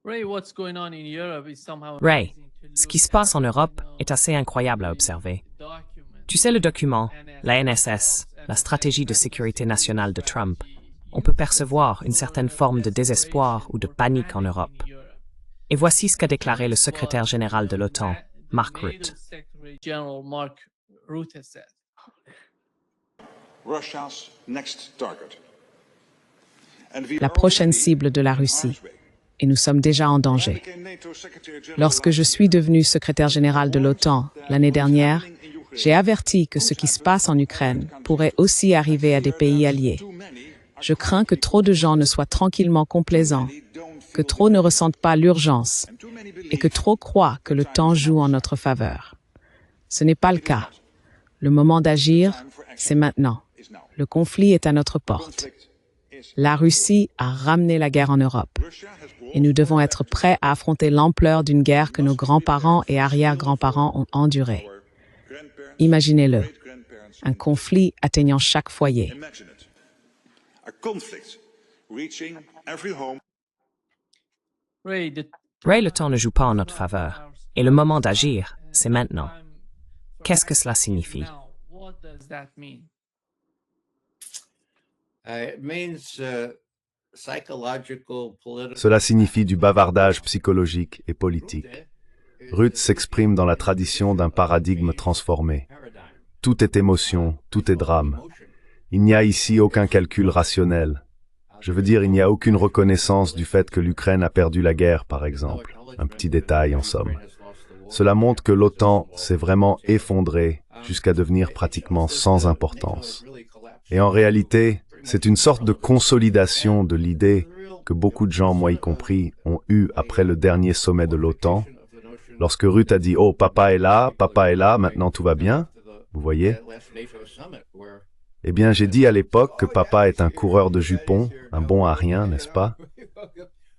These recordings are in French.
Ray, ce qui se passe en Europe est assez incroyable à observer. Tu sais le document, la NSS, la stratégie de sécurité nationale de Trump. On peut percevoir une certaine forme de désespoir ou de panique en Europe. Et voici ce qu'a déclaré le secrétaire général de l'OTAN, Mark Rutte. La prochaine cible de la Russie, et nous sommes déjà en danger. Lorsque je suis devenu secrétaire général de l'OTAN l'année dernière, j'ai averti que ce qui se passe en Ukraine pourrait aussi arriver à des pays alliés. Je crains que trop de gens ne soient tranquillement complaisants, que trop ne ressentent pas l'urgence et que trop croient que le temps joue en notre faveur. Ce n'est pas le cas. Le moment d'agir, c'est maintenant. Le conflit est à notre porte. La Russie a ramené la guerre en Europe et nous devons être prêts à affronter l'ampleur d'une guerre que nos grands-parents et arrière-grands-parents ont endurée. Imaginez-le, un conflit atteignant chaque foyer. Ray, le temps ne joue pas en notre faveur, et le moment d'agir, c'est maintenant. Qu'est-ce que cela signifie? Cela signifie du bavardage psychologique et politique. Rutte s'exprime dans la tradition d'un paradigme transformé. Tout est émotion, tout est drame. Il n'y a ici aucun calcul rationnel. Je veux dire, il n'y a aucune reconnaissance du fait que l'Ukraine a perdu la guerre, par exemple. Un petit détail, en somme. Cela montre que l'OTAN s'est vraiment effondrée jusqu'à devenir pratiquement sans importance. Et en réalité, c'est une sorte de consolidation de l'idée que beaucoup de gens, moi y compris, ont eue après le dernier sommet de l'OTAN. Lorsque Rutte a dit « Oh, papa est là, maintenant tout va bien », vous voyez? Eh bien, j'ai dit à l'époque que papa est un coureur de jupons, un bon à rien, n'est-ce pas?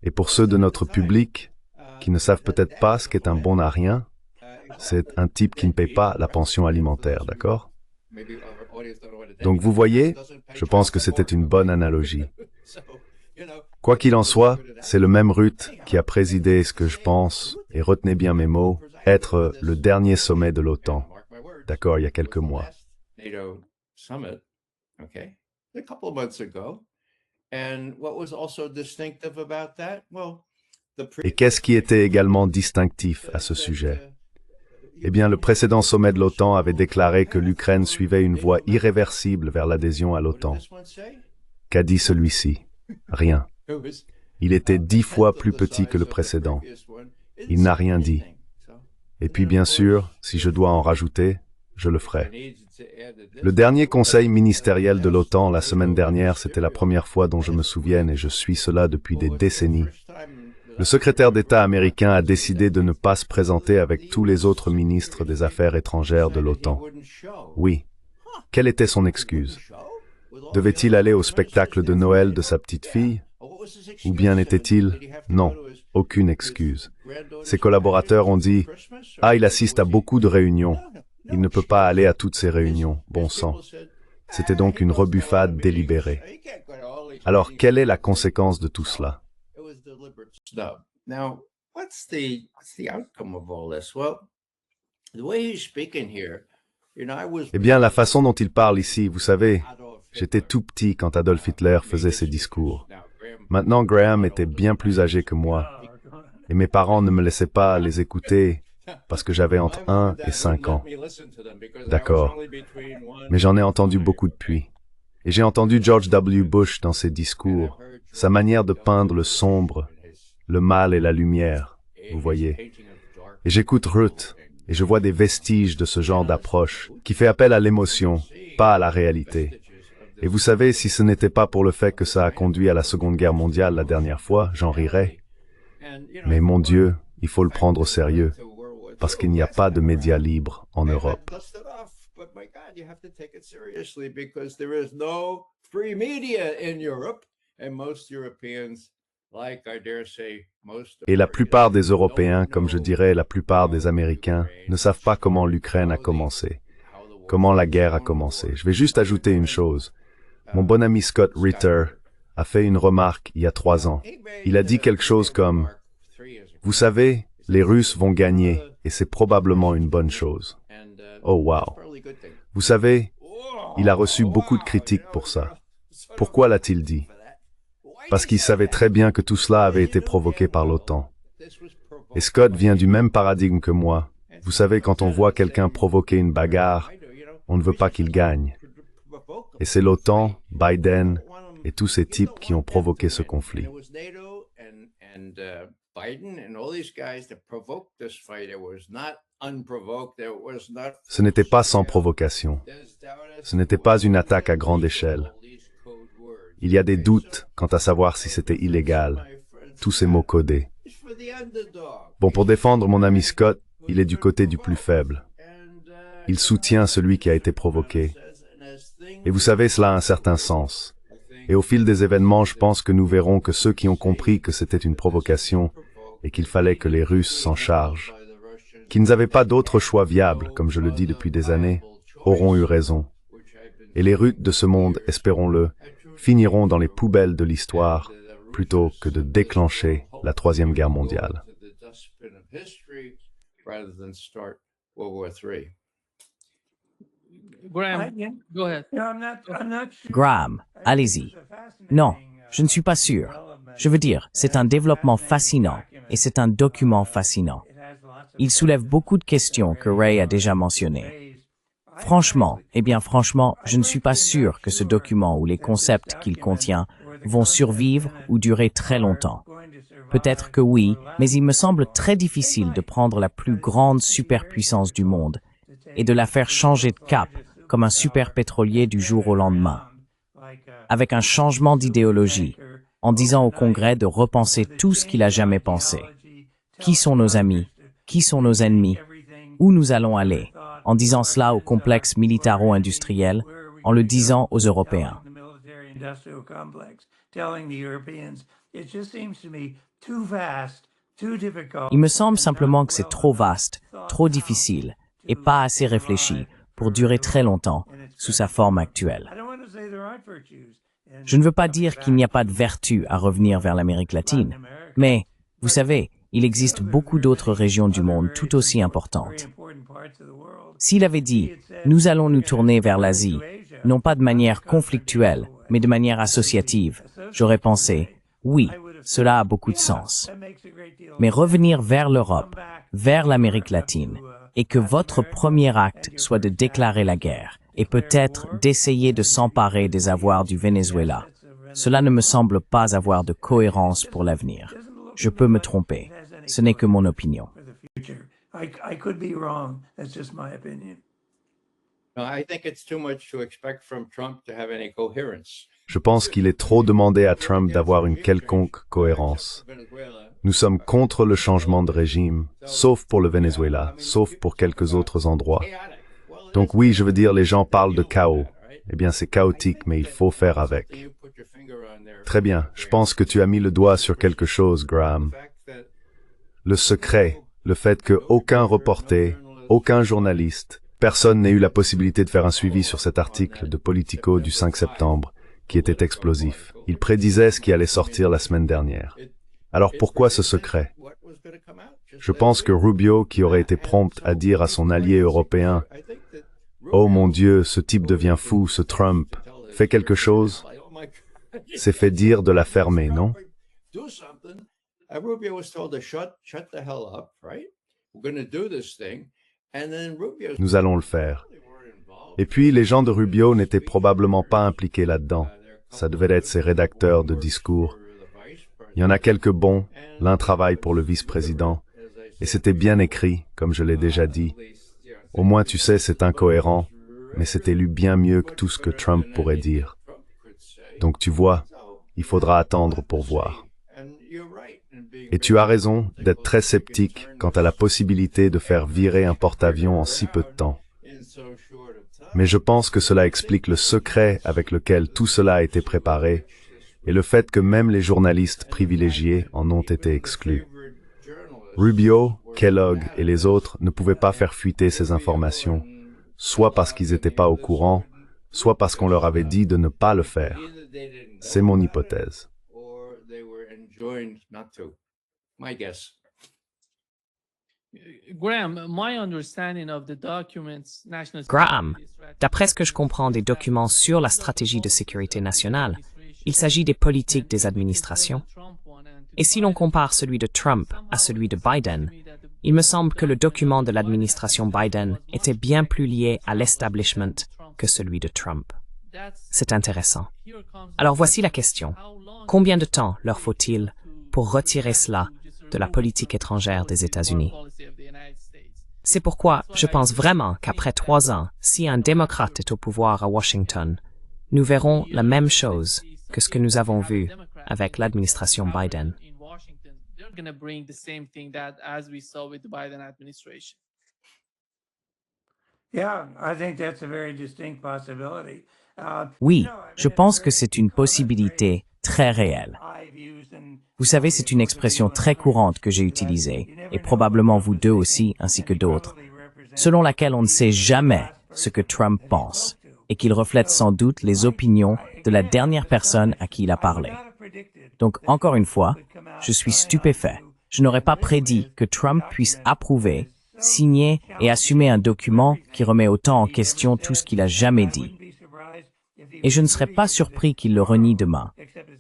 Et pour ceux de notre public qui ne savent peut-être pas ce qu'est un bon à rien, c'est un type qui ne paye pas la pension alimentaire, d'accord? Donc vous voyez, je pense que c'était une bonne analogie. Quoi qu'il en soit, c'est le même Rutte qui a présidé ce que je pense, et retenez bien mes mots, être le dernier sommet de l'OTAN. D'accord, il y a quelques mois. Et qu'est-ce qui était également distinctif à ce sujet? Eh bien, le précédent sommet de l'OTAN avait déclaré que l'Ukraine suivait une voie irréversible vers l'adhésion à l'OTAN. Qu'a dit celui-ci? Rien. Il était 10 fois plus petit que le précédent. Il n'a rien dit. Et puis, bien sûr, si je dois en rajouter, je le ferai. Le dernier conseil ministériel de l'OTAN la semaine dernière, c'était la première fois dont je me souvienne et je suis cela depuis des décennies. Le secrétaire d'État américain a décidé de ne pas se présenter avec tous les autres ministres des Affaires étrangères de l'OTAN. Oui. Quelle était son excuse? Devait-il aller au spectacle de Noël de sa petite fille? Ou bien était-il? Non, aucune excuse. Ses collaborateurs ont dit « Ah, il assiste à beaucoup de réunions. Il ne peut pas aller à toutes ces réunions, bon sang. » C'était donc une rebuffade délibérée. Alors, quelle est la conséquence de tout cela? Eh bien, la façon dont il parle ici, vous savez, j'étais tout petit quand Adolf Hitler faisait ses discours. Maintenant, Graham était bien plus âgé que moi, et mes parents ne me laissaient pas les écouter parce que j'avais entre 1 et 5 ans. D'accord. Mais j'en ai entendu beaucoup depuis. Et j'ai entendu George W. Bush dans ses discours, sa manière de peindre le sombre, le mal et la lumière, vous voyez. Et j'écoute Rutte, et je vois des vestiges de ce genre d'approche, qui fait appel à l'émotion, pas à la réalité. Et vous savez, si ce n'était pas pour le fait que ça a conduit à la Seconde Guerre mondiale la dernière fois, j'en rirais. Mais mon Dieu, il faut le prendre au sérieux, parce qu'il n'y a pas de médias libres en Europe. Et la plupart des Européens, comme je dirais la plupart des Américains, ne savent pas comment l'Ukraine a commencé, comment la guerre a commencé. Je vais juste ajouter une chose. Mon bon ami Scott Ritter a fait une remarque il y a 3 ans. Il a dit quelque chose comme Vous savez, les Russes vont gagner, et c'est probablement une bonne chose. Oh wow. Vous savez, il a reçu beaucoup de critiques pour ça. Pourquoi l'a-t-il dit? Parce qu'il savait très bien que tout cela avait été provoqué par l'OTAN. Et Scott vient du même paradigme que moi. Vous savez, quand on voit quelqu'un provoquer une bagarre, on ne veut pas qu'il gagne. Et c'est l'OTAN, Biden et tous ces types qui ont provoqué ce conflit. Ce n'était pas sans provocation. Ce n'était pas une attaque à grande échelle. Il y a des doutes quant à savoir si c'était illégal. Tous ces mots codés. Bon, pour défendre mon ami Scott, il est du côté du plus faible. Il soutient celui qui a été provoqué. Et vous savez, cela a un certain sens. Et au fil des événements, je pense que nous verrons que ceux qui ont compris que c'était une provocation et qu'il fallait que les Russes s'en chargent, qui n'avaient pas d'autre choix viable, comme je le dis depuis des années, auront eu raison. Et les Russes de ce monde, espérons-le, finiront dans les poubelles de l'histoire plutôt que de déclencher la Troisième Guerre mondiale. Graham, allez-y. Non, je ne suis pas sûr. Je veux dire, c'est un développement fascinant et c'est un document fascinant. Il soulève beaucoup de questions que Ray a déjà mentionnées. Franchement, je ne suis pas sûr que ce document ou les concepts qu'il contient vont survivre ou durer très longtemps. Peut-être que oui, mais il me semble très difficile de prendre la plus grande superpuissance du monde et de la faire changer de cap comme un super pétrolier du jour au lendemain. Avec un changement d'idéologie, en disant au Congrès de repenser tout ce qu'il a jamais pensé. Qui sont nos amis? Qui sont nos ennemis? Où nous allons aller? En disant cela au complexe militaro-industriel, en le disant aux Européens. Il me semble simplement que c'est trop vaste, trop difficile et pas assez réfléchi pour durer très longtemps sous sa forme actuelle. Je ne veux pas dire qu'il n'y a pas de vertu à revenir vers l'Amérique latine, mais, vous savez, il existe beaucoup d'autres régions du monde tout aussi importantes. S'il avait dit « Nous allons nous tourner vers l'Asie », non pas de manière conflictuelle, mais de manière associative, j'aurais pensé « Oui, cela a beaucoup de sens ». Mais revenir vers l'Europe, vers l'Amérique latine, et que votre premier acte soit de déclarer la guerre, et peut-être d'essayer de s'emparer des avoirs du Venezuela, cela ne me semble pas avoir de cohérence pour l'avenir. Je peux me tromper. Ce n'est que mon opinion. Je pense qu'il est trop demandé à Trump d'avoir une quelconque cohérence. Nous sommes contre le changement de régime, sauf pour le Venezuela, sauf pour quelques autres endroits. Donc oui, je veux dire, les gens parlent de chaos. Eh bien, c'est chaotique, mais il faut faire avec. Très bien, je pense que tu as mis le doigt sur quelque chose, Graham. Le secret, le fait que aucun reporter, aucun journaliste, personne n'ait eu la possibilité de faire un suivi sur cet article de Politico du 5 septembre, qui était explosif. Il prédisait ce qui allait sortir la semaine dernière. Alors pourquoi ce secret? Je pense que Rubio, qui aurait été prompt à dire à son allié européen « Oh mon Dieu, ce type devient fou, ce Trump, fait quelque chose », s'est fait dire de la fermer, non? Nous allons le faire. Et puis, les gens de Rubio n'étaient probablement pas impliqués là-dedans. Ça devait être ses rédacteurs de discours. Il y en a quelques bons, l'un travaille pour le vice-président, et c'était bien écrit, comme je l'ai déjà dit. Au moins, tu sais, c'est incohérent, mais c'était lu bien mieux que tout ce que Trump pourrait dire. Donc tu vois, il faudra attendre pour voir. Et tu as raison d'être très sceptique quant à la possibilité de faire virer un porte-avions en si peu de temps. Mais je pense que cela explique le secret avec lequel tout cela a été préparé et le fait que même les journalistes privilégiés en ont été exclus. Rubio, Kellogg et les autres ne pouvaient pas faire fuiter ces informations, soit parce qu'ils n'étaient pas au courant, soit parce qu'on leur avait dit de ne pas le faire. C'est mon hypothèse. Graham, d'après ce que je comprends des documents sur la stratégie de sécurité nationale, il s'agit des politiques des administrations. Et si l'on compare celui de Trump à celui de Biden, il me semble que le document de l'administration Biden était bien plus lié à l'establishment que celui de Trump. C'est intéressant. Alors voici la question. Combien de temps leur faut-il pour retirer cela de la politique étrangère des États-Unis? C'est pourquoi je pense vraiment qu'après 3 ans, si un démocrate est au pouvoir à Washington, nous verrons la même chose que ce que nous avons vu avec l'administration Biden. Oui, je pense que c'est une possibilité très réelle. Vous savez, c'est une expression très courante que j'ai utilisée, et probablement vous deux aussi, ainsi que d'autres, selon laquelle on ne sait jamais ce que Trump pense, et qu'il reflète sans doute les opinions de la dernière personne à qui il a parlé. Donc, encore une fois, je suis stupéfait. Je n'aurais pas prédit que Trump puisse approuver, signer et assumer un document qui remet autant en question tout ce qu'il a jamais dit. Et je ne serais pas surpris qu'il le renie demain,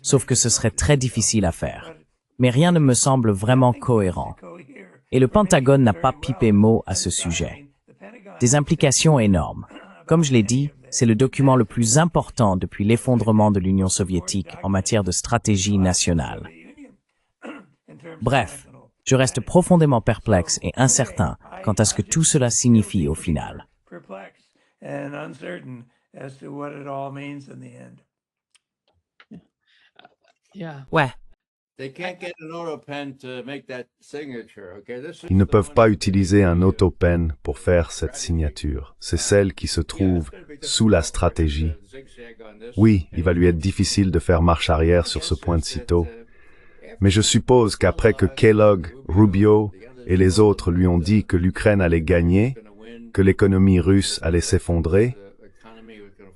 sauf que ce serait très difficile à faire. Mais rien ne me semble vraiment cohérent. Et le Pentagone n'a pas pipé mot à ce sujet. Des implications énormes. Comme je l'ai dit, c'est le document le plus important depuis l'effondrement de l'Union soviétique en matière de stratégie nationale. Bref, je reste profondément perplexe et incertain quant à ce que tout cela signifie au final. Ouais, Ils ne peuvent pas utiliser un autopen pour faire cette signature. C'est celle qui se trouve sous la stratégie. Oui, il va lui être difficile de faire marche arrière sur ce point de sitôt. Mais je suppose qu'après que Kellogg, Rubio et les autres lui ont dit que l'Ukraine allait gagner, que l'économie russe allait s'effondrer,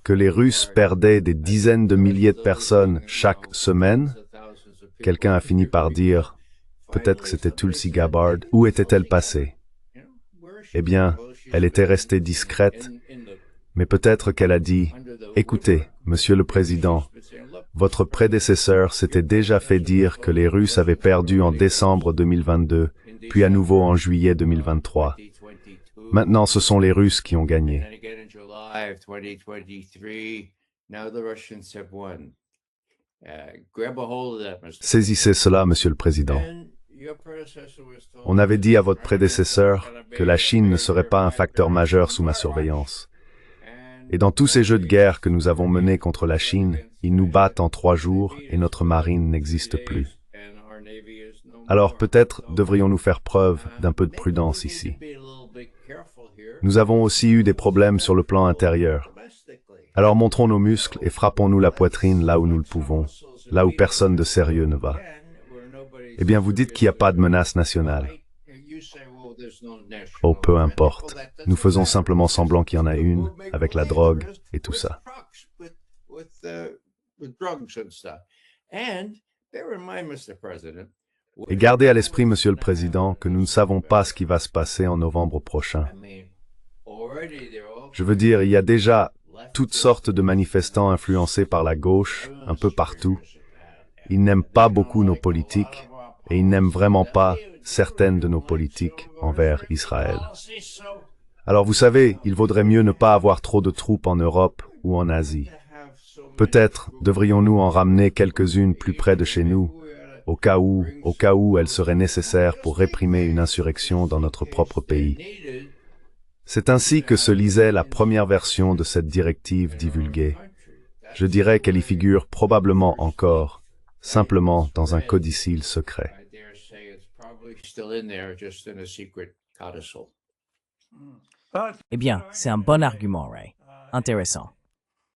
que les Russes perdaient des dizaines de milliers de personnes chaque semaine, quelqu'un a fini par dire, peut-être que c'était Tulsi Gabbard, où était-elle passée? Eh bien, elle était restée discrète, mais peut-être qu'elle a dit, écoutez, Monsieur le Président, votre prédécesseur s'était déjà fait dire que les Russes avaient perdu en décembre 2022, puis à nouveau en juillet 2023. Maintenant, ce sont les Russes qui ont gagné. Saisissez cela, Monsieur le Président. On avait dit à votre prédécesseur que la Chine ne serait pas un facteur majeur sous ma surveillance. Et dans tous ces jeux de guerre que nous avons menés contre la Chine, ils nous battent en 3 jours et notre marine n'existe plus. Alors peut-être devrions-nous faire preuve d'un peu de prudence ici. Nous avons aussi eu des problèmes sur le plan intérieur. Alors montrons nos muscles et frappons-nous la poitrine là où nous le pouvons, là où personne de sérieux ne va. Eh bien, vous dites qu'il n'y a pas de menace nationale. Oh, peu importe. Nous faisons simplement semblant qu'il y en a une, avec la drogue et tout ça. Et gardez à l'esprit, Monsieur le Président, que nous ne savons pas ce qui va se passer en novembre prochain. Je veux dire, il y a déjà toutes sortes de manifestants influencés par la gauche, un peu partout. Ils n'aiment pas beaucoup nos politiques, et ils n'aiment vraiment pas certaines de nos politiques envers Israël. Alors vous savez, il vaudrait mieux ne pas avoir trop de troupes en Europe ou en Asie. Peut-être devrions-nous en ramener quelques-unes plus près de chez nous, au cas où elles seraient nécessaires pour réprimer une insurrection dans notre propre pays. C'est ainsi que se lisait la première version de cette directive divulguée. Je dirais qu'elle y figure probablement encore, simplement dans un codicile secret. Eh bien, c'est un bon argument, Ray. Intéressant.